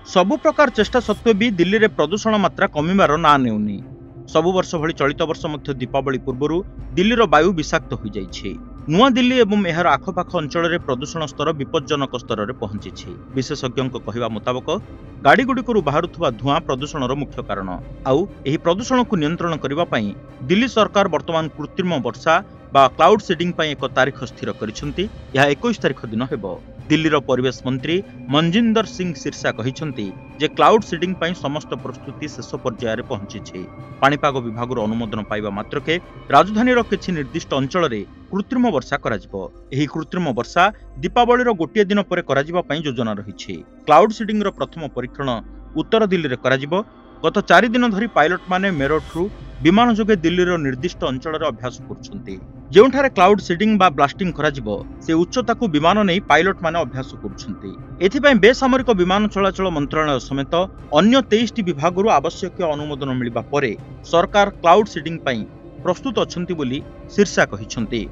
सबु प्रकार चेष्टा सत्वे भी दिल्ली रे प्रदूषण मात्रा कमिबार ना नेउनी। सबु वर्ष भली चलित वर्ष मध्य दीपावली पूर्व दिल्लीर वायु विषाक्त हो जाइछे। नुआ दिल्ली एवं एहार आखपाख अंचल में प्रदूषण स्तर विपज्जनक स्तर में पहुंची। विशेषज्ञों कहवा मुताबक गाड़ी गुड़िक बाहरुवा धुआं प्रदूषण मुख्य कारण। आउ एही प्रदूषण को नियंत्रण करने पाई दिल्ली सरकार वर्तमान कृत्रिम वर्षा बा क्लाउड सीडिंग एक तारीख स्थिर करिसेंती। यह 21 तारीख दिन हेबो। दिल्लीर परिवेश मंत्री मनजिंदर सिंह सिरसा कहिसेंती जे क्लाउड सीडिंग पाई समस्त प्रस्तुति शेष पर्यायर पहुंची। पाणीपाग विभाग अनुमोदन पाइबा मात्रके राजधानी किछि निर्दिष्ट अंचल में कृत्रिम वर्षा कराजिबो। एही कृत्रिम वर्षा दीपावली गोटे दिन पर कराजिबा पाई योजना रही। क्लाउड सीडिंग प्रथम परीक्षण उत्तर दिल्ली में कराजिबो। गत 4 दिन धरी पायलट माने मेरठरू विमान जोगे दिल्लीर निर्दिष्ट अंचल अभ्यास करुछंती। जेउठारे क्लाउड सीडिंग बा ब्लास्टिंग कराजिबो से उच्चता को विमान नहीं पायलट माने अभ्यास करुछंती। एथिपाई बेसामरिक विमान चलाचल मंत्रालय समेत अन्य 23 विभागरू आवश्यक अनुमोदन मिलिबा परे सरकार क्लाउड सीडिंग पाई प्रस्तुत अछंती बोली सिरसा कहिछंती।